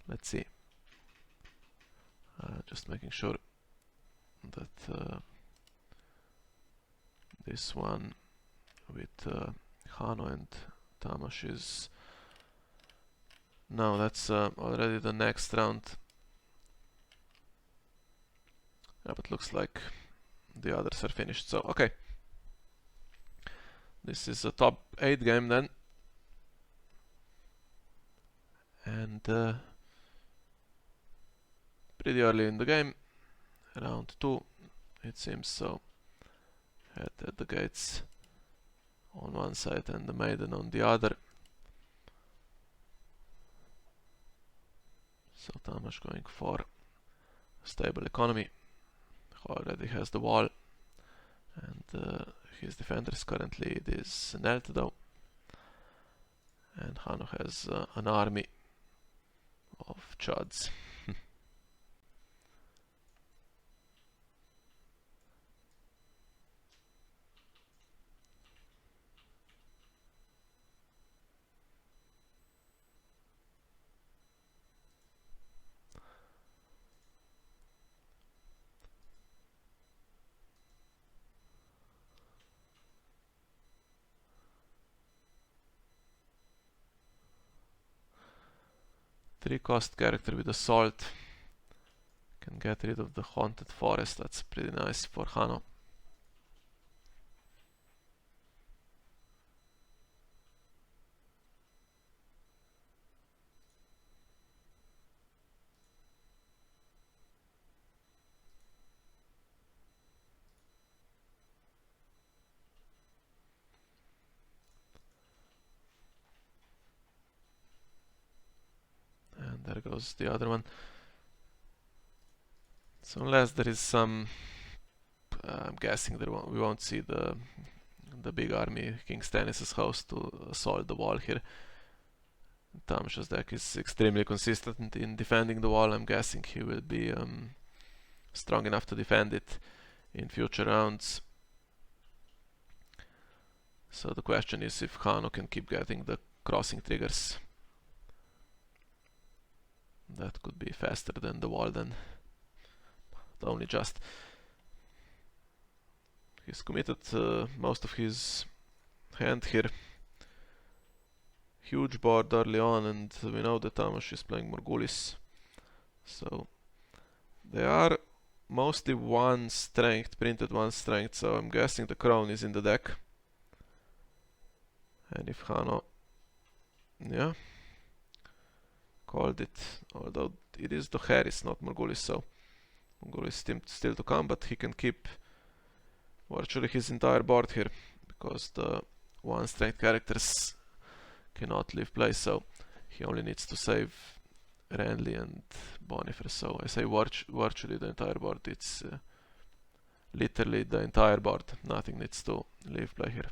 Let's see. Just making sure that this one with Hanno and Tamás is... No, that's already the next round. Yeah, but looks like the others are finished, so okay. This is a top 8 game then. And pretty early in the game, round 2 it seems, so had the gates on one side and the maiden on the other. So Tamás going for a stable economy, already has the wall, and his defenders currently it is knelt though, and Hanno has an army of chuds. 3-cost character with assault. Can get rid of the haunted forest, that's pretty nice for Hanno. And there goes the other one. So unless there is some, I'm guessing that we won't see the big army, King Stannis' house, to assault the wall here. Tamás's deck is extremely consistent in defending the wall. I'm guessing he will be strong enough to defend it in future rounds. So the question is if Hanno can keep getting the crossing triggers. That could be faster than the wall then. But only just. He's committed most of his hand here. Huge board early on, and we know that Tamás is playing Morghulis. So they are mostly 1 strength, printed 1 strength, so I'm guessing the crown is in the deck. And if Hanno, yeah, called it, although it is the Harris, not Morghulis, so Morghulis still to come, but he can keep virtually his entire board here, because the 1 strength characters cannot leave play, so he only needs to save Renly and Bonifer. So I say virtually the entire board, it's literally the entire board, nothing needs to leave play here.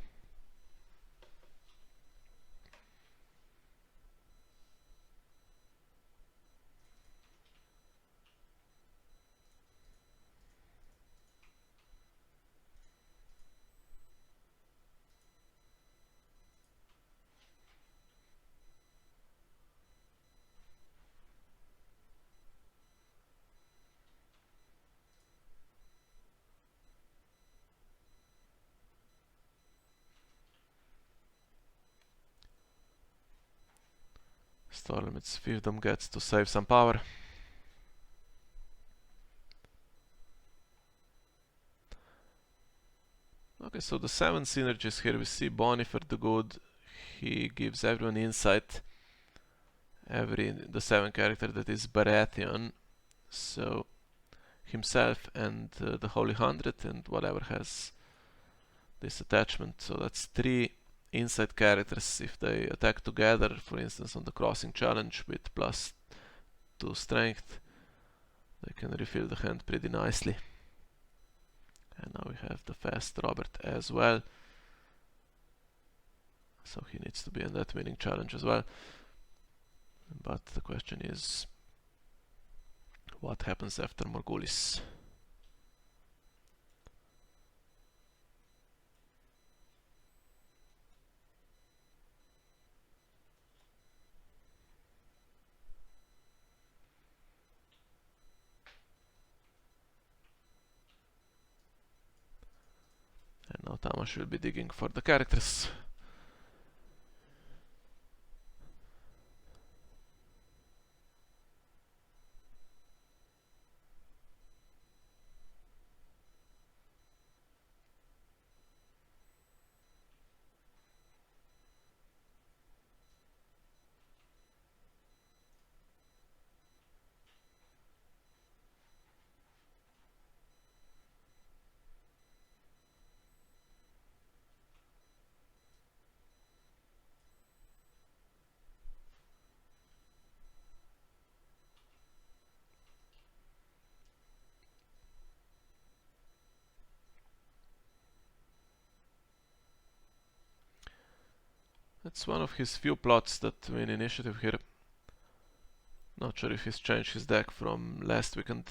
Storm's fiefdom gets to save some power. Okay, so the 7 synergies here, we see Bonifer the Good, he gives everyone insight, the 7 character that is Baratheon, so himself and the Holy 100 and whatever has this attachment, so that's 3 insight characters. If they attack together, for instance on the crossing challenge with +2 strength, they can refill the hand pretty nicely. And now we have the fast Robert as well, so he needs to be in that winning challenge as well. But the question is, what happens after Morghulis? now Tamás will be digging for the characters. It's one of his few plots that win initiative here. Not sure if he's changed his deck from last weekend,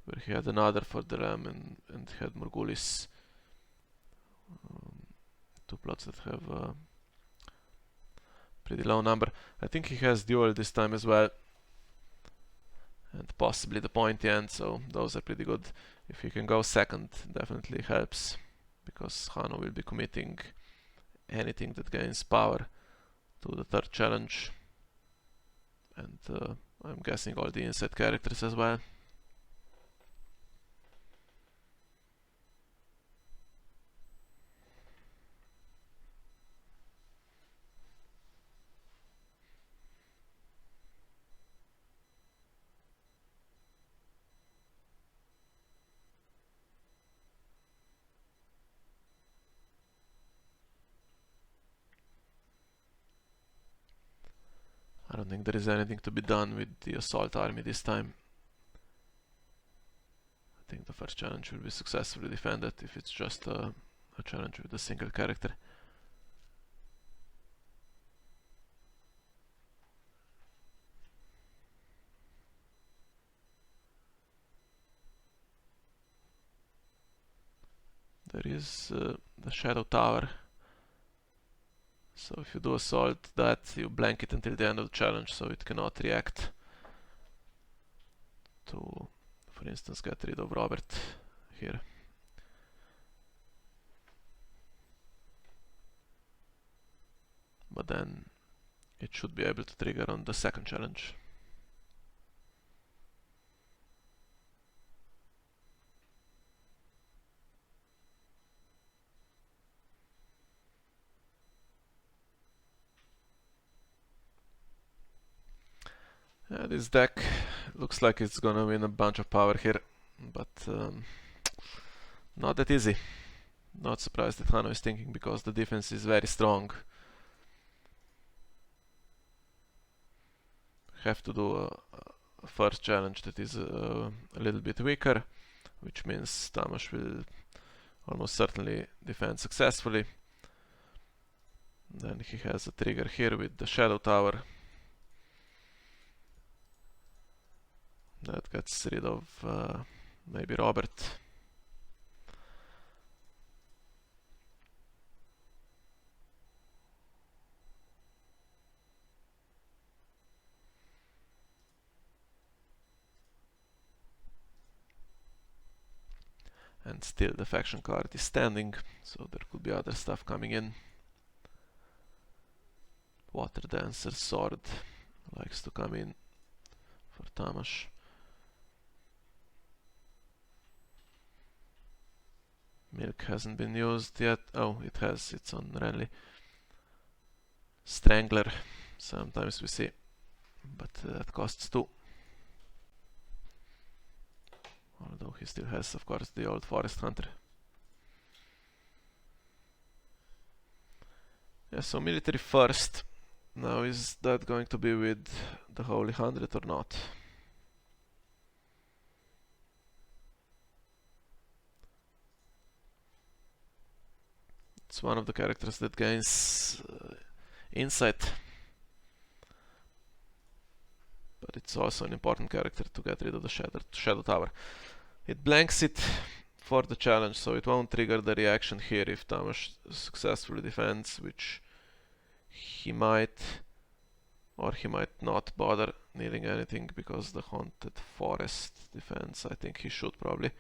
where he had another for the Ram and had Morgulis. Two plots that have a pretty low number. I think he has dual this time as well, and possibly the pointy end, so those are pretty good. If he can go second, definitely helps, because Hanno will be committing anything that gains power to the third challenge, and I'm guessing all the inside characters as well. I don't think there is anything to be done with the assault army this time. I think the first challenge will be successfully defended if it's just a challenge with a single character. There is the Shadow Tower. So if you do assault that, you blank it until the end of the challenge, so it cannot react to, for instance, get rid of Robert here. But then it should be able to trigger on the second challenge. This deck looks like it's gonna win a bunch of power here, but not that easy. Not surprised that Hanno is thinking, because the defense is very strong. Have to do a first challenge that is a little bit weaker, which means Tamás will almost certainly defend successfully. Then he has a trigger here with the Shadow Tower. That gets rid of maybe Robert. And still the faction card is standing, so there could be other stuff coming in. Water Dancer Sword likes to come in for Tamás. Milk hasn't been used yet. Oh, it has. It's on Renly. Strangler, sometimes we see, but that costs 2. Although he still has, of course, the old Forest Hunter. Yeah, so military first. Now, is that going to be with the Holy 100 or not? It's one of the characters that gains insight, but it's also an important character to get rid of the Shadow Tower. It blanks it for the challenge, so it won't trigger the reaction here if Tamás successfully defends, which he might, or he might not bother needing anything, because the Haunted Forest defense, I think he should probably,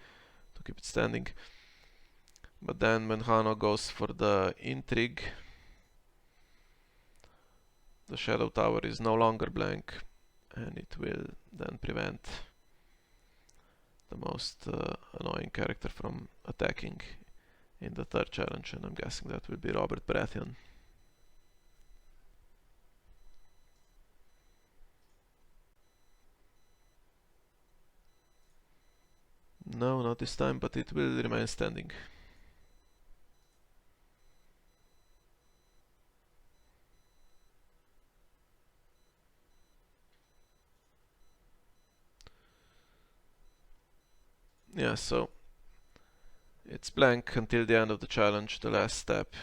to keep it standing. But then when Hanno goes for the intrigue, the shadow tower is no longer blank, and it will then prevent the most annoying character from attacking in the third challenge, and I'm guessing that will be Robert Baratheon. No, not this time, but it will remain standing. Yeah, so it's blank until the end of the challenge, the last step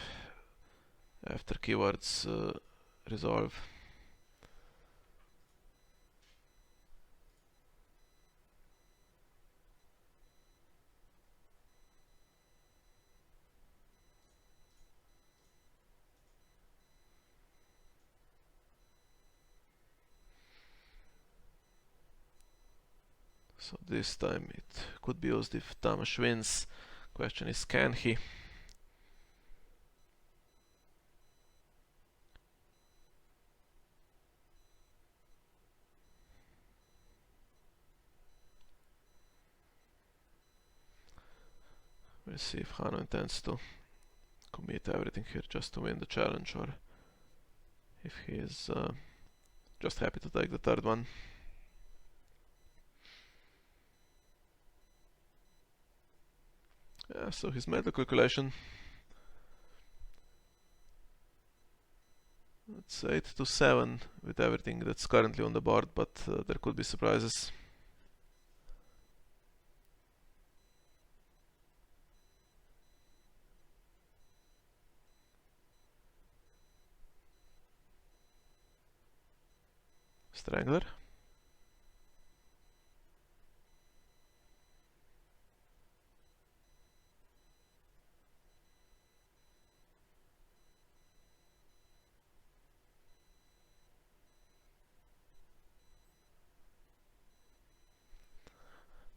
after keywords resolve. So this time it could be used if Tamás wins. Question is, can he? We'll see if Hanno intends to commit everything here just to win the challenge, or if he is just happy to take the third one. Yeah, so he's made the calculation. It's 8 to 7 with everything that's currently on the board, but there could be surprises. Strangler.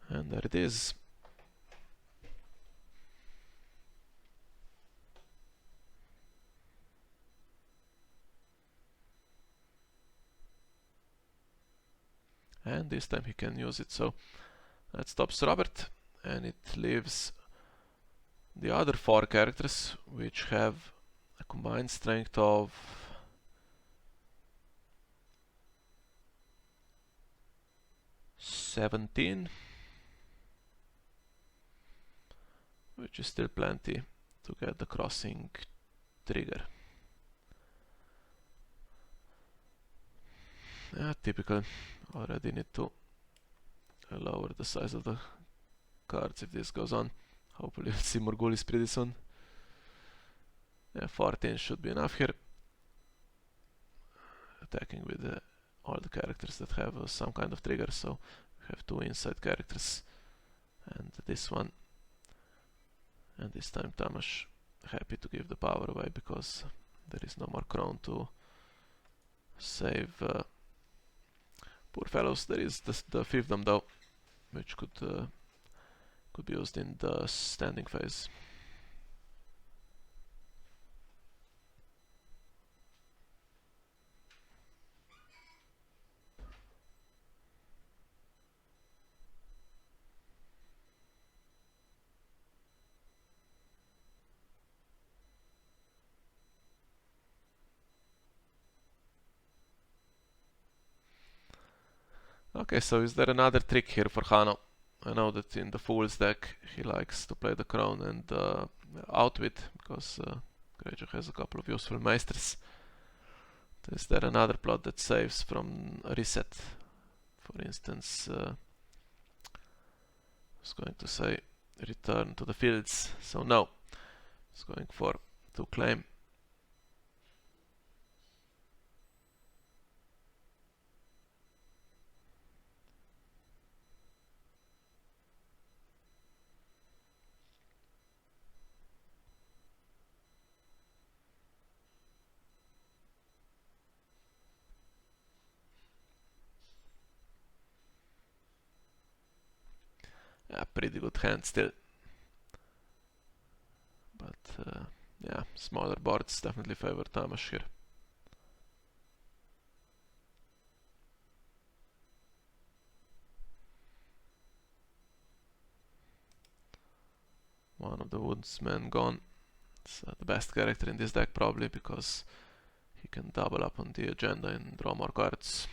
And there it is. And this time he can use it, so that stops Robert, and it leaves the other 4 characters, which have a combined strength of 17, which is still plenty to get the crossing trigger. Yeah, typical. Already need to lower the size of the cards if this goes on. Hopefully we'll see more goalies pretty soon. Yeah, 14 should be enough here. Attacking with all the characters that have some kind of trigger, so we have 2 inside characters and this one. And this time Tamás happy to give the power away because there is no more crown to save poor fellows. There is the fiefdom though, which could be used in the standing phase. Okay, so is there another trick here for Hanno? I know that in the Fool's deck he likes to play the Crown and Outwit, because Greyjoy has a couple of useful Meisters. Is there another plot that saves from a reset? For instance, I was going to say return to the fields, so no. It's going for 2 claim. Yeah, pretty good hand still. yeah, smaller boards definitely favor Tamás here. One of the woodsmen gone. It's the best character in this deck probably, because he can double up on the agenda and draw more cards.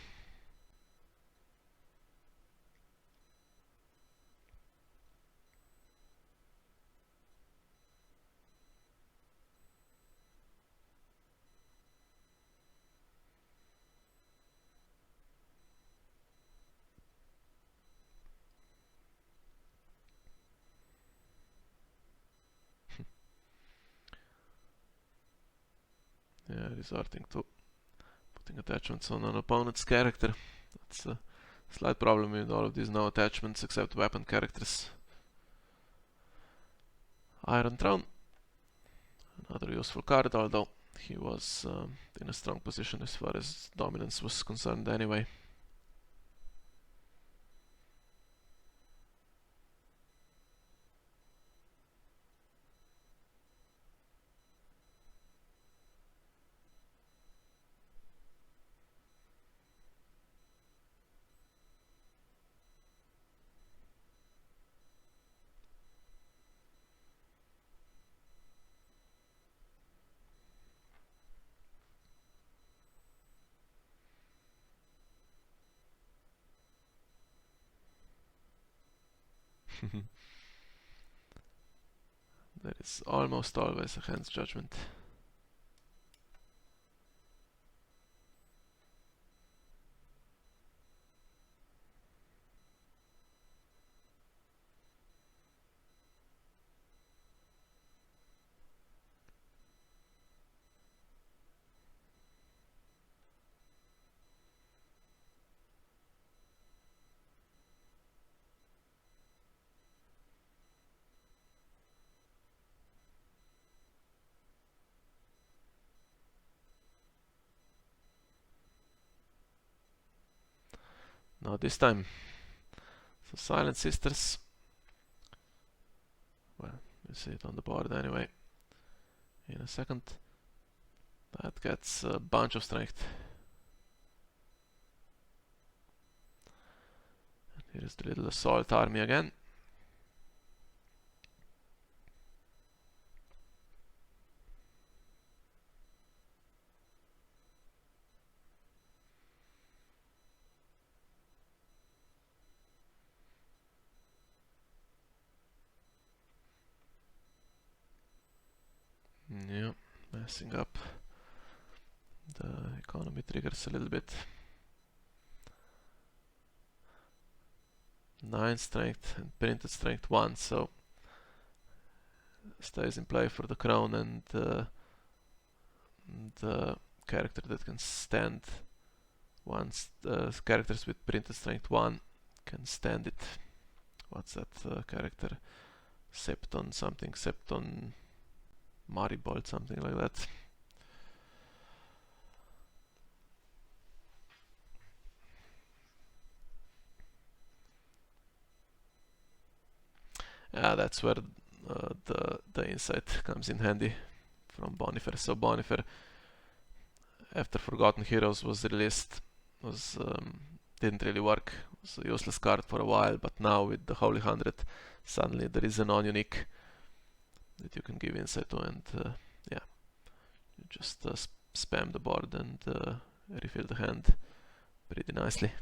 Yeah, resorting to putting attachments on an opponent's character. That's a slight problem with all of these no attachments except weapon characters. Iron Throne. Another useful card, although he was in a strong position as far as dominance was concerned anyway. There is almost always a hand's judgment. Now this time. So Silent Sisters. Well, you see it on the board anyway. In a second. That gets a bunch of strength. And here is the little assault army again. Yeah, messing up the economy triggers a little bit. 9 strength and printed strength 1, so stays in play for the crown and the character that can stand once characters with printed strength 1 can stand it. What's that character? Septon something, Septon Maribold, something like that. Yeah, that's where the insight comes in handy from Bonifer. So Bonifer, after Forgotten Heroes was released, didn't really work. It was a useless card for a while, but now with the Holy 100, suddenly there is a non-unique that you can give insight to, and yeah, you just spam the board and refill the hand pretty nicely.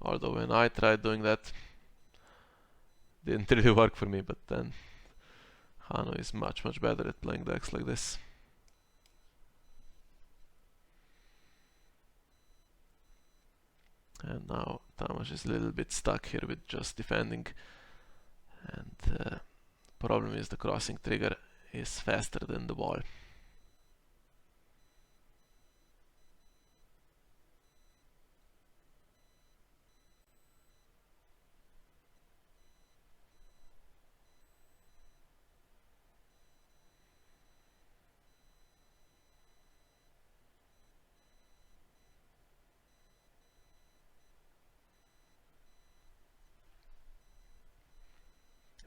Although when I tried doing that, didn't really work for me, but then Hanno is much better at playing decks like this. And now Tamás is a little bit stuck here with just defending, and problem is the crossing trigger is faster than the wall.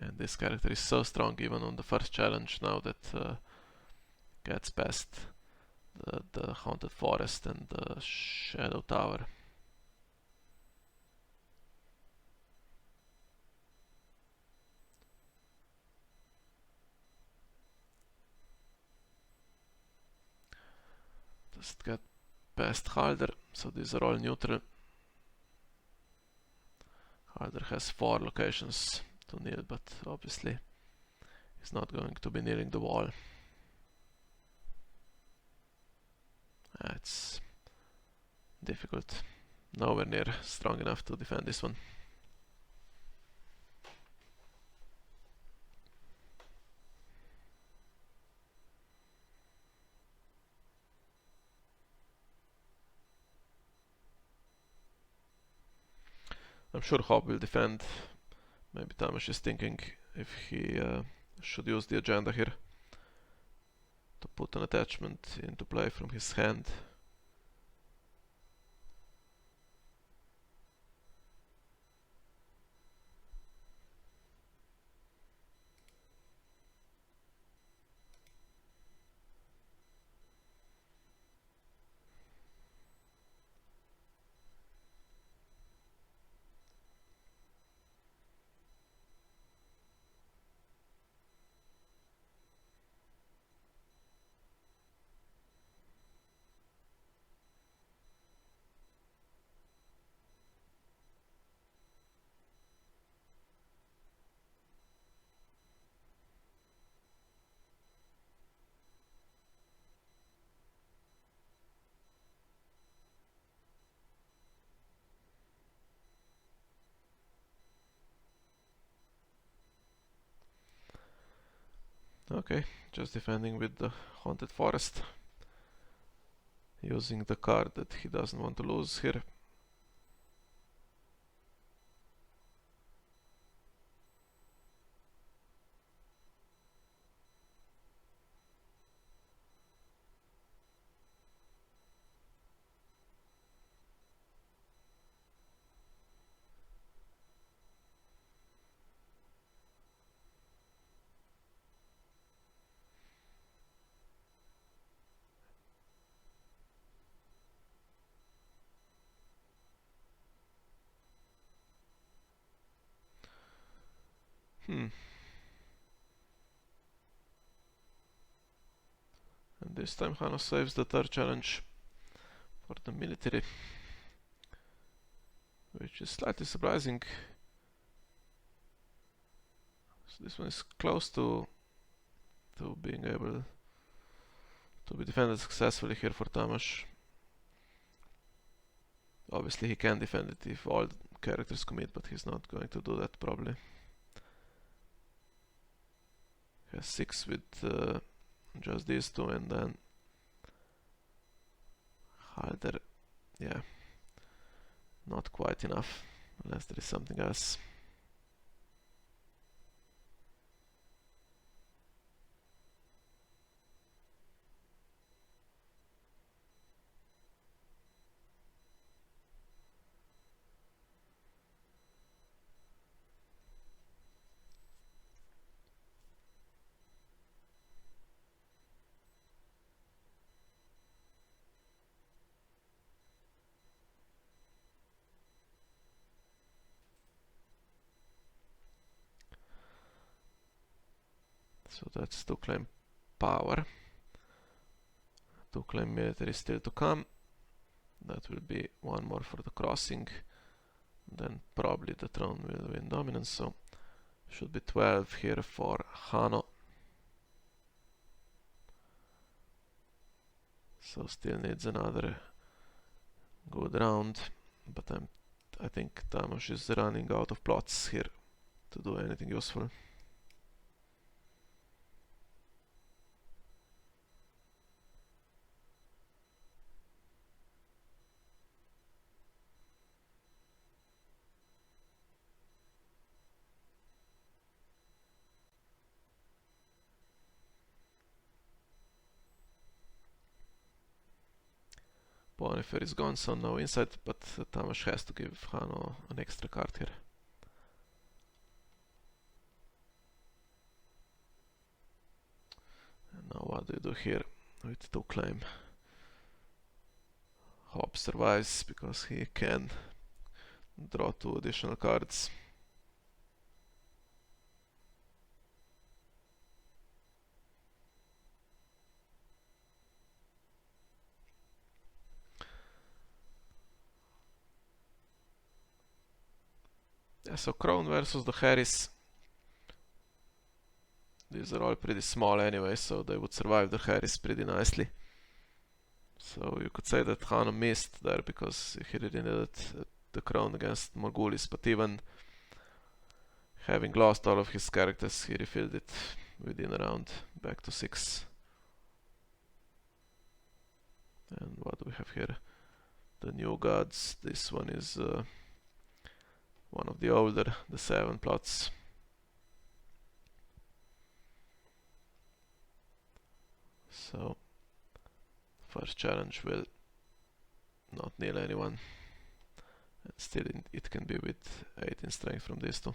And this character is so strong even on the first challenge now that gets past the Haunted Forest and the Shadow Tower. Just get past Halder, so these are all neutral. Halder has 4 locations to kneel, but obviously he's not going to be kneeling the wall. It's difficult. Nowhere near strong enough to defend this one. I'm sure Hob will defend. Maybe Tamás is thinking if he should use the agenda here to put an attachment into play from his hand. Okay, just defending with the Haunted Forest, using the card that he doesn't want to lose here. And this time Hanno saves the third challenge for the military, which is slightly surprising. So this one is close to being able to be defended successfully here for Tamás. Obviously he can defend it if all characters commit, but he's not going to do that probably. He has 6 with just these 2, and then Halder, yeah, not quite enough, unless there is something else. So that's to claim power. To claim military still to come. That will be 1 more for the crossing. Then probably the throne will win dominance, so should be 12 here for Hanno. So still needs another good round, but I think Tamás is running out of plots here to do anything useful. Bonifer is gone, so no insight, but Tamás has to give Hanno an extra card here. What do you do here with 2 claim? Hope survives because he can draw 2 additional cards. Yeah, so Crown versus the Harris. These are all pretty small anyway, so they would survive the Harris pretty nicely. So you could say that Hanno missed there because he really needed the Crown against Morgulis, but even having lost all of his characters, he refilled it within a round, back to 6. And what do we have here? The new gods. This one is one of the older, the 7 plots. So, first challenge will not nail anyone. And still it can be with 18 strength from these 2.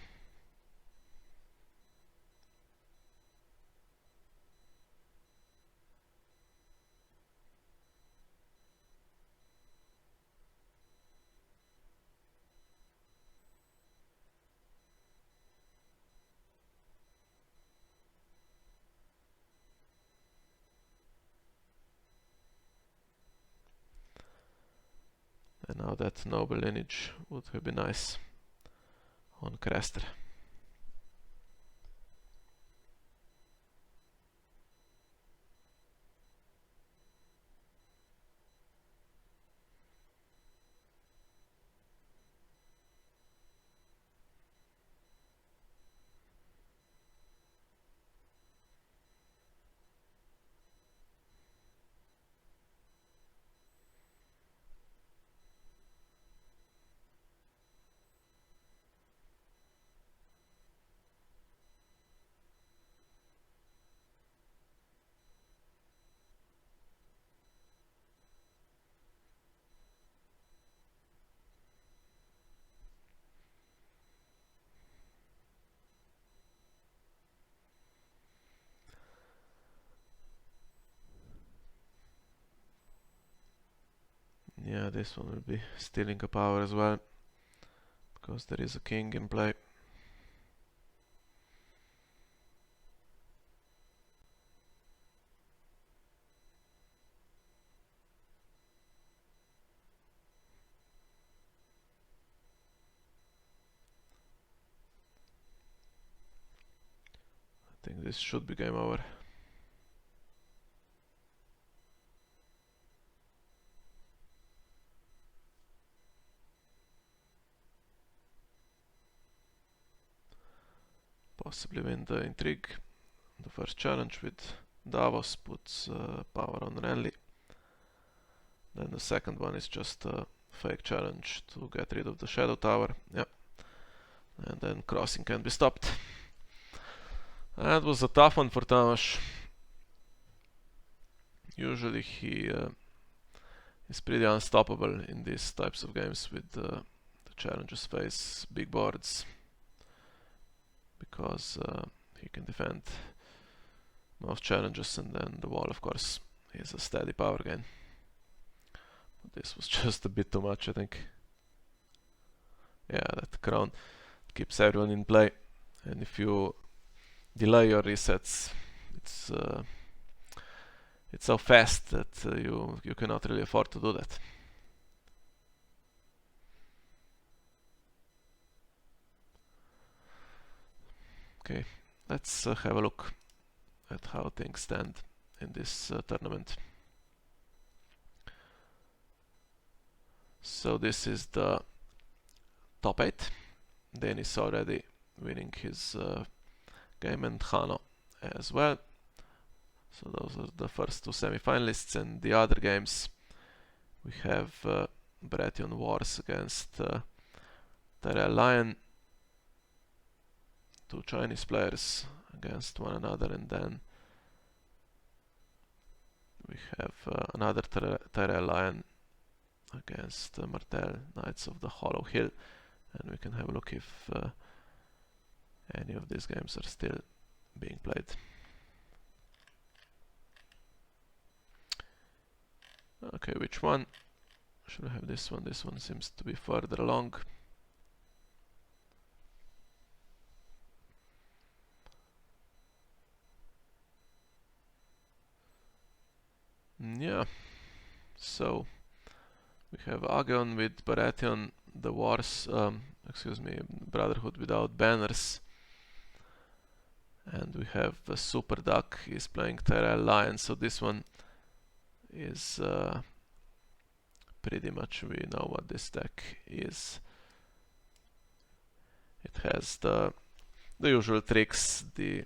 And now that noble lineage would have been nice on Craster. Yeah, this one will be stealing a power as well, because there is a king in play. I think this should be game over. Possibly win the intrigue. The first challenge with Davos puts power on Renly. Then the second one is just a fake challenge to get rid of the Shadow Tower. Yeah. And then crossing can be stopped. That was a tough one for Tamás. Usually he is pretty unstoppable in these types of games with the challenges face big boards, because he can defend most challenges, and then the wall, of course, is a steady power gain. But this was just a bit too much, I think. Yeah, that crown keeps everyone in play, and if you delay your resets, it's so fast that you cannot really afford to do that. Okay, let's have a look at how things stand in this tournament. So this is the top 8. Denis already winning his game, and Hanno as well. So those are the first 2 semi-finalists, and the other games we have Baratheon Wars against Tyrell Lion, 2 Chinese players against one another, and then we have another Tyrell Lion against Martell, Knights of the Hollow Hill, and we can have a look if any of these games are still being played. Okay, which one? Should I have this one? This one seems to be further along. Yeah, so we have Aegon with Baratheon, the wars, excuse me, Brotherhood without banners. And we have Super Duck is playing Tyrell Lion, so this one is pretty much we know what this deck is. It has the usual tricks, the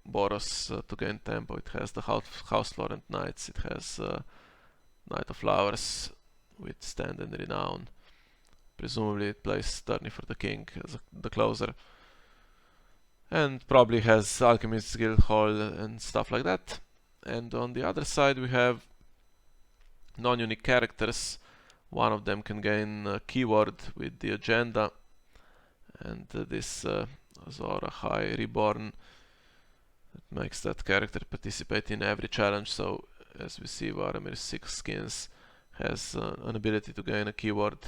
Boros to gain tempo, it has the House Florent Knights, it has Knight of Flowers with Stand and Renown. Presumably it plays Tourney for the King as the closer. And probably has Alchemist's Guild Hall and stuff like that. And on the other side we have non-unique characters. One of them can gain a keyword with the agenda, and this Azora High Reborn that makes that character participate in every challenge. So as we see, Varamir's 6 skins has an ability to gain a keyword.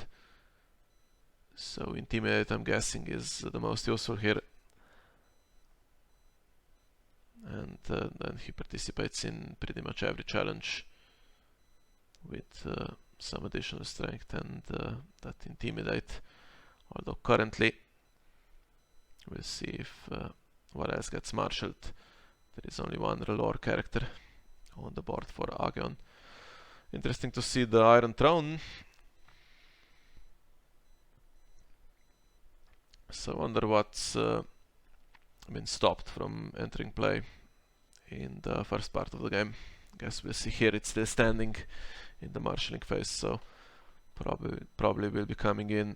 So Intimidate, I'm guessing, is the most useful here. And then he participates in pretty much every challenge with some additional strength and that Intimidate. Although currently, we'll see if what else gets marshaled. There is only one Relore character on the board for Aegon. Interesting to see the Iron Throne. So I wonder what's been stopped from entering play in the first part of the game. Guess we'll see here it's still standing in the marshalling phase, so probably will be coming in,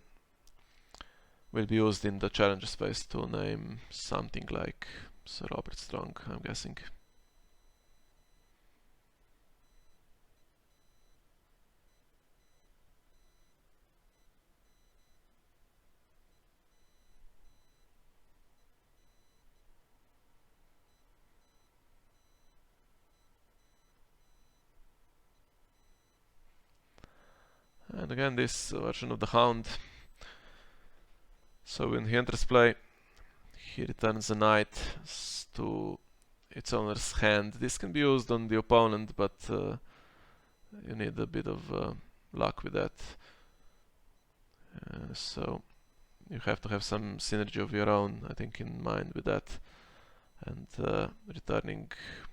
will be used in the challenges phase to name something like Sir Robert Strong, I'm guessing. And again, this version of the Hound. So when he enters play, he returns a knight to its owner's hand. This can be used on the opponent, but you need a bit of luck with that. So you have to have some synergy of your own, I think, in mind with that. And returning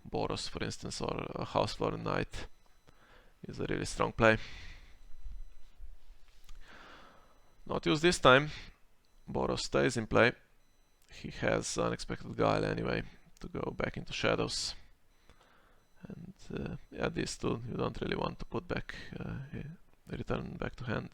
Boros, for instance, or a House Florent Knight is a really strong play. Not used this time. Boros stays in play. He has Unexpected Guile anyway to go back into shadows. And yeah, these two you don't really want to put back, return back to hand.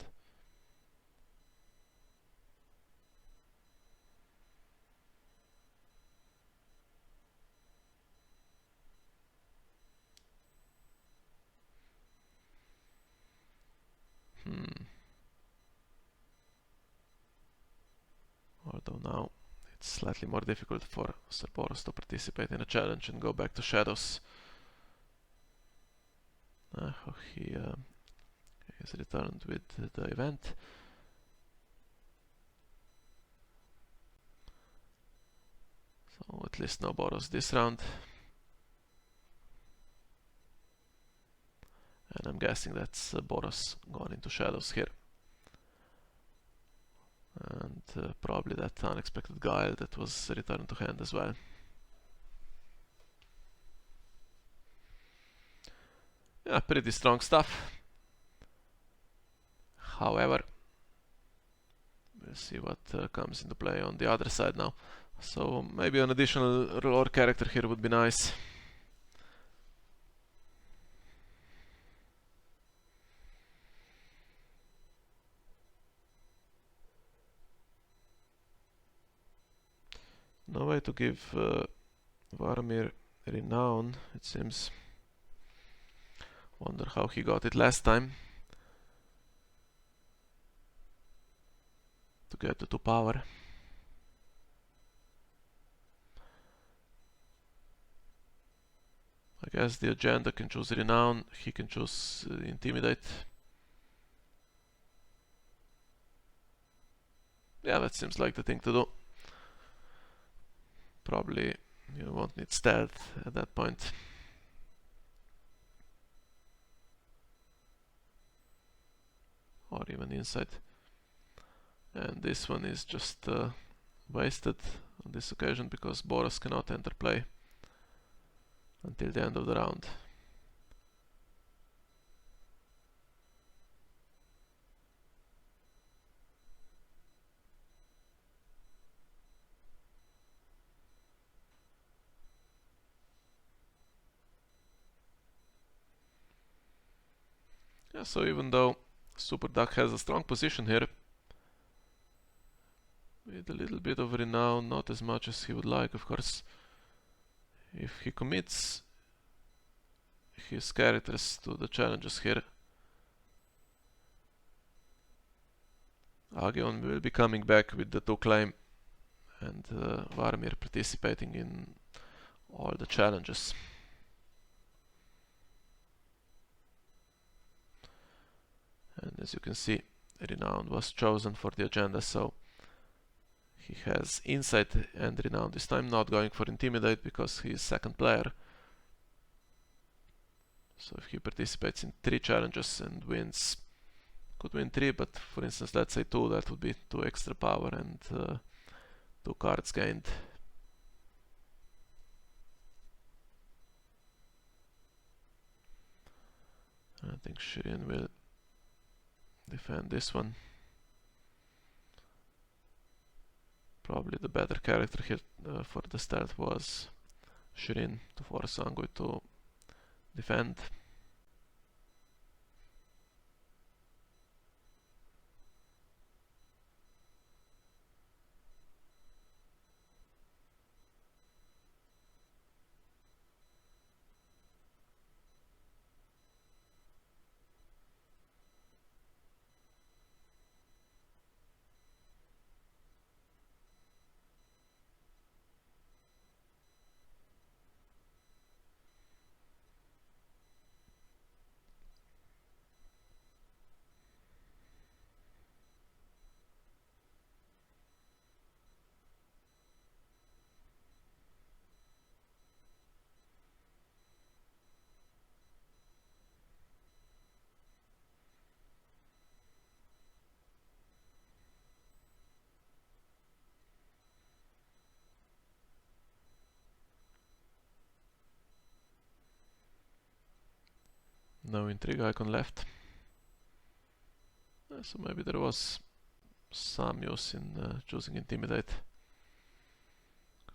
Although now it's slightly more difficult for Sir Boros to participate in a challenge and go back to shadows. He is returned with the event. So at least no Boros this round. And I'm guessing that's Boros gone into shadows here. And probably that Unexpected Guile that was returned to hand as well. Yeah, pretty strong stuff. However, we'll see what comes into play on the other side now. So maybe an additional lore character here would be nice. No way to give Varamir renown, it seems. Wonder how he got it last time. To get the 2 power. I guess the agenda can choose Renown, he can choose Intimidate. Yeah, that seems like the thing to do. Probably you won't need stealth at that point. Or even insight. And this one is just wasted on this occasion because Boros cannot enter play until the end of the round. Yeah, so even though Super Duck has a strong position here, with a little bit of renown, not as much as he would like, of course. If he commits his characters to the challenges here, Aegon will be coming back with the 2 claim and Varmir participating in all the challenges. And as you can see, Renown was chosen for the agenda, so he has Insight and Renown this time, not going for Intimidate because he is second player. So if he participates in 3 challenges and wins, could win 3, but for instance let's say 2, that would be 2 extra power and 2 cards gained. I think Shireen will defend this one. Probably the better character here for the stealth was Shireen to force Angui to defend. No intrigue icon left. So maybe there was some use in choosing Intimidate.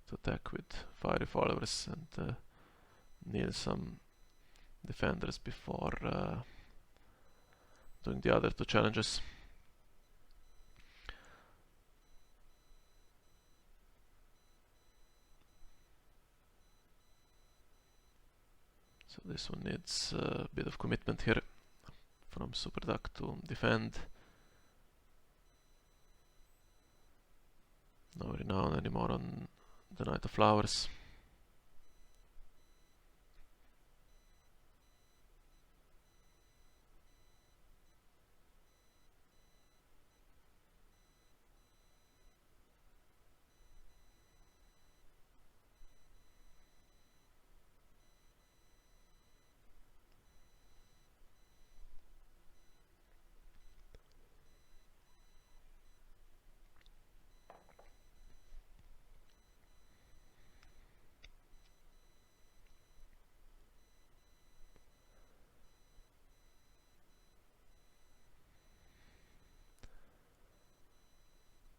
Could attack with fiery followers and kneel some defenders before doing the other 2 challenges. So this one needs a bit of commitment here from Super Duck to defend. No renown anymore on the Knight of Flowers.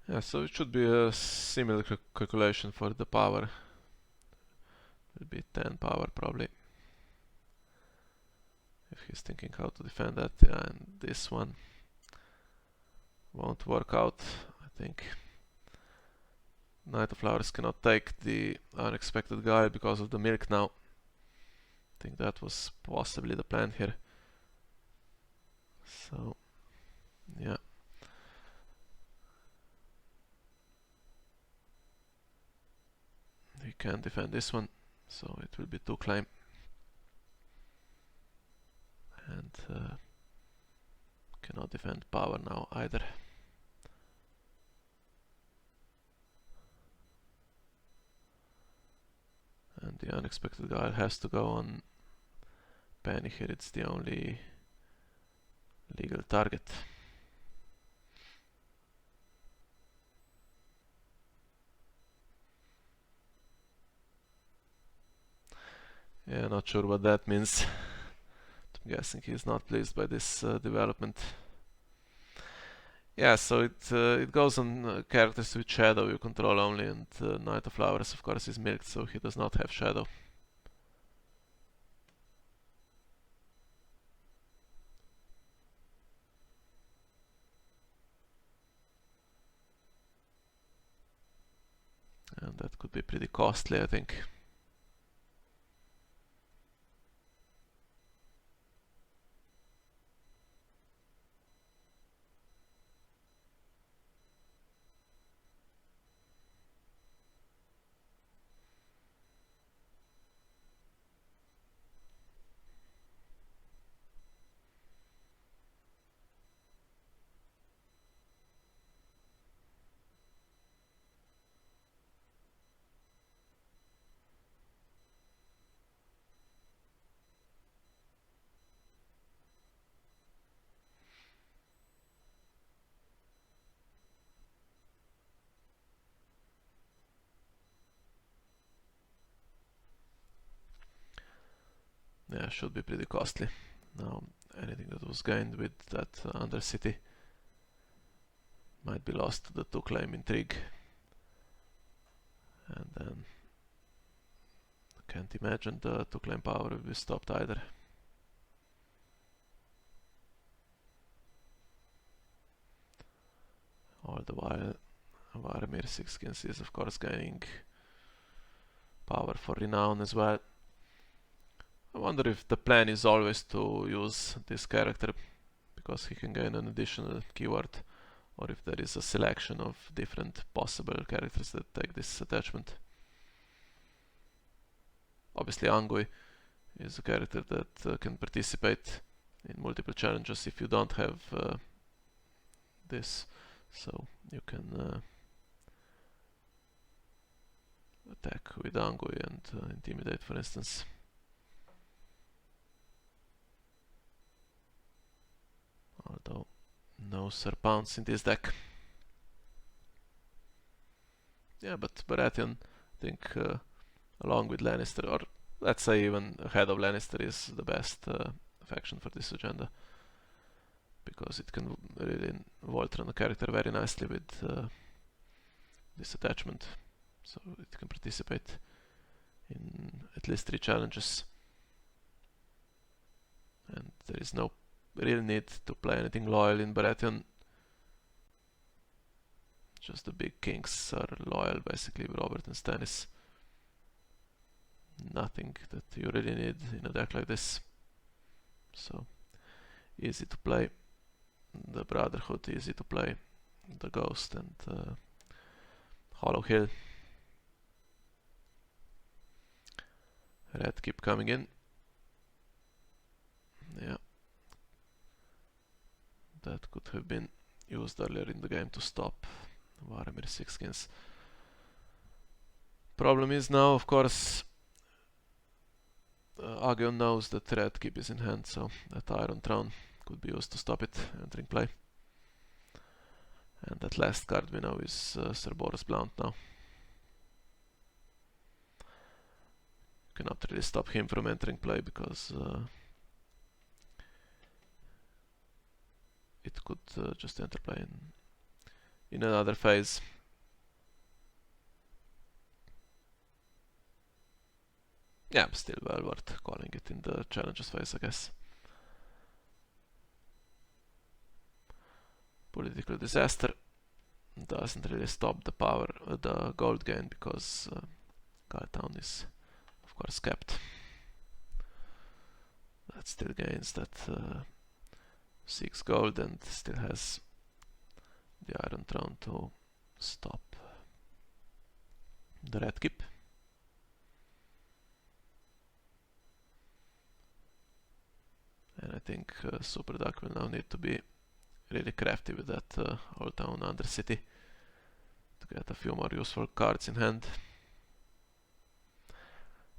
Yeah, so it should be a similar calculation for the power. It will be 10 power probably. If he's thinking how to defend that, yeah, and this one won't work out, I think. Knight of Flowers cannot take the unexpected guy because of the milk now. I think that was possibly the plan here. So, yeah. He can defend this one, so it will be 2 claim. and cannot defend power now either. And the unexpected guy has to go on Penny here. It's the only legal target. Yeah, not sure what that means. I'm guessing he's not pleased by this development. Yeah, so it goes on characters with shadow you control only, and Knight of Flowers of course is milked, so he does not have shadow. And that could be pretty costly, I think. Yeah, should be pretty costly. Now, anything that was gained with that Undercity might be lost to the two-claim intrigue. And then I can't imagine the two-claim power will be stopped either. All the while, Valyrian 6 skins is of course gaining power for renown as well. I wonder if the plan is always to use this character because he can gain an additional keyword, or if there is a selection of different possible characters that take this attachment. Obviously Angui is a character that can participate in multiple challenges if you don't have this, so you can attack with Angui and intimidate, for instance. Although no Serpents in this deck. Yeah, but Baratheon, I think, along with Lannister, or let's say even ahead of Lannister, is the best faction for this agenda, because it can really Voltron the character very nicely with this attachment, so it can participate in at least 3 challenges, and there is no real need to play anything loyal in Baratheon. Just the big kings are loyal, basically, Robert and Stannis. Nothing that you really need in a deck like this. So, easy to play the Brotherhood, easy to play the Ghost and Hollow Hill. Red keep coming in. Yeah. That could have been used earlier in the game to stop Valyrian 6 skins. Problem is now, of course, Aegon knows that Red keep is in hand, so that Iron Throne could be used to stop it entering play. And that last card we know is Sir Boros Blount now. You cannot really stop him from entering play because it could just enter play in another phase. Yeah, still well worth calling it in the challenges phase, I guess. Political disaster doesn't really stop the power, the gold gain, because Galtown is of course kept. That still gains that 6 gold and still has the Iron Throne to stop the Red keep. And I think Super Duck will now need to be really crafty with that Old Town Undercity to get a few more useful cards in hand.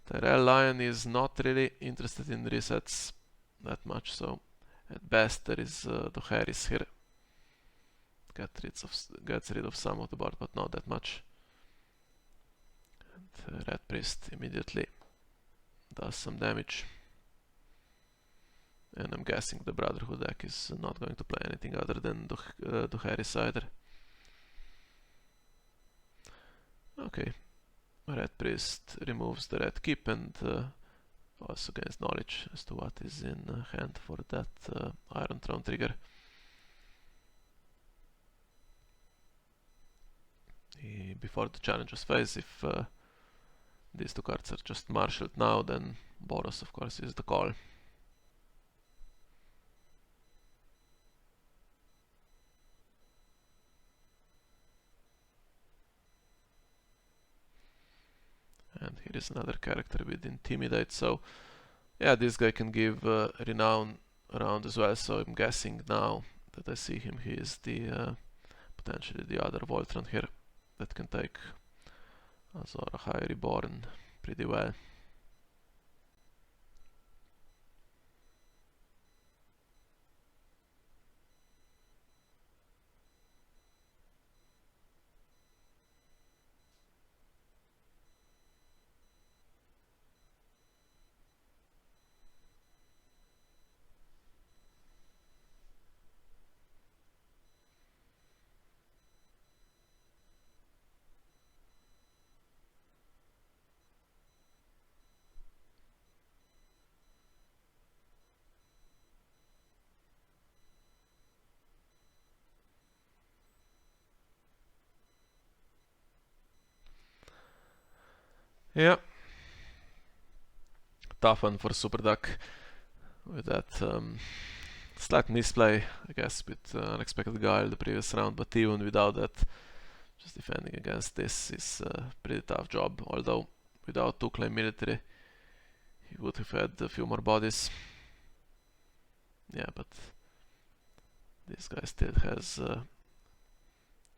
Tyrell Lion is not really interested in resets that much, so at best there is the Harris here. Gets rid of some of the board, but not that much. And Red Priest immediately does some damage. And I'm guessing the Brotherhood deck is not going to play anything other than the Harris either. Okay, Red Priest removes the Red Keep and also gains knowledge as to what is in hand for that Iron Throne trigger. Before the challenges phase, if these two cards are just marshaled now, then Boros of course is the call. And here is another character with Intimidate, so yeah, this guy can give Renown around as well, so I'm guessing now that I see him, he is the potentially the other Voltron here that can take Azor Ahai Reborn pretty well. Yeah, tough one for Super Duck with that slight misplay, I guess, with Unexpected Guile the previous round, but even without that, just defending against this is a pretty tough job, although without 2-claim military he would have had a few more bodies. Yeah, but this guy still has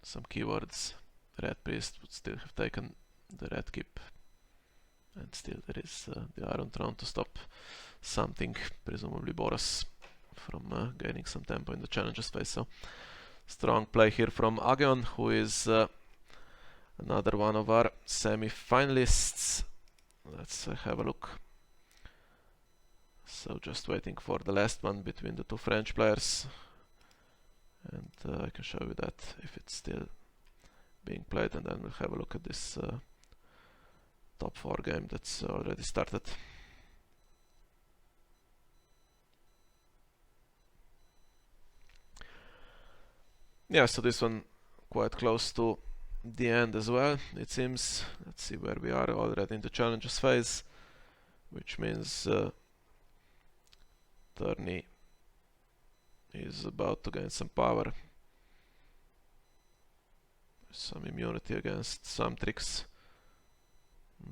some keywords. Red Priest would still have taken the Red Keep, and still there is the Iron Throne to stop something, presumably Boros, from gaining some tempo in the challenges phase. So strong play here from Ageon, who is another one of our semi-finalists. Let's have a look. So just waiting for the last one between the two French players, and I can show you that if it's still being played, and then we'll have a look at this top 4 game that's already started. Yeah, so this one quite close to the end as well, it seems. Let's see where we are already in the challenges phase, which means Turney is about to gain some power, some immunity against some tricks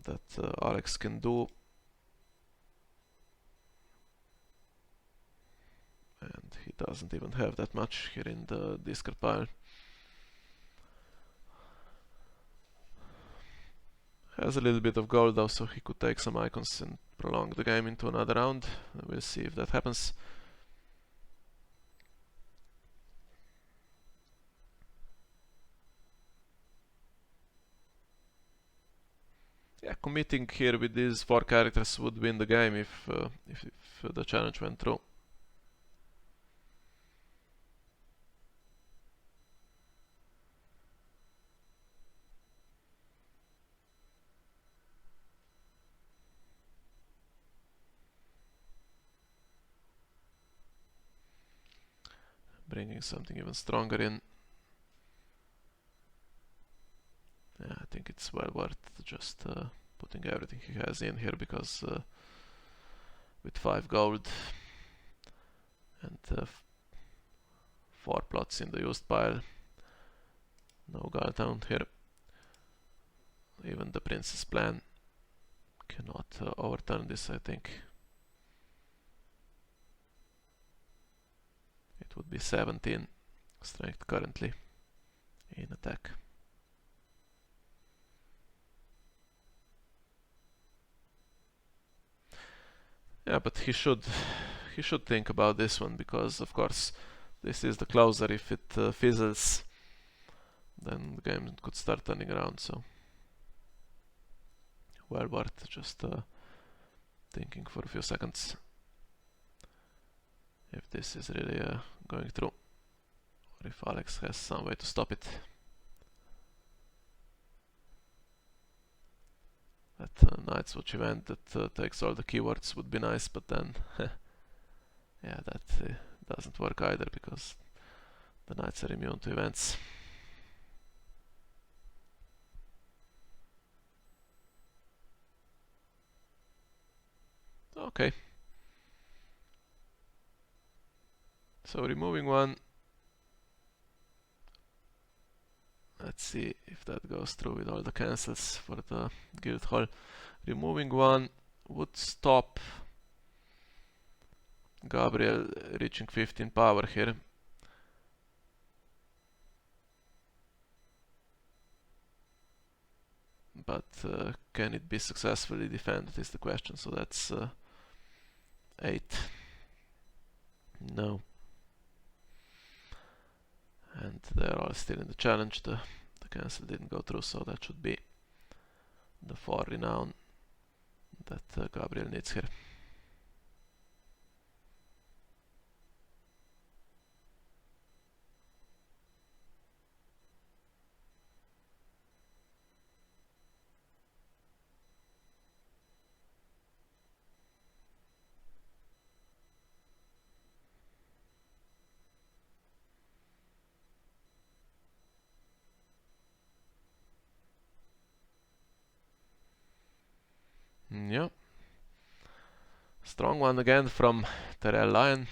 that Alex can do. And he doesn't even have that much here in the discard pile. Has a little bit of gold though, so he could take some icons and prolong the game into another round. We'll see if that happens. Yeah, committing here with these 4 characters would win the game if the challenge went through. Bringing something even stronger in. Yeah, I think it's well worth just putting everything he has in here, because with 5 gold and 4 plots in the used pile, no guard down here, even the Prince's plan cannot overturn this, I think. It would be 17 strength currently in attack. Yeah, but he should think about this one, because of course this is the closer. If it fizzles, then the game could start turning around. So well worth just thinking for a few seconds if this is really going through, or if Alex has some way to stop it. That Night's Watch event that takes all the keywords would be nice, but then yeah, that doesn't work either, because the knights are immune to events. Okay. So removing one. Let's see if that goes through with all the cancels for the guild hall. Removing one would stop Gabryel reaching 15 power here. But can it be successfully defended is the question. So that's 8. No. And they're all still in the challenge. The cancel didn't go through, so that should be the 4 renown that Gabryel needs here. Yeah. Strong one again from Tyrell Lion.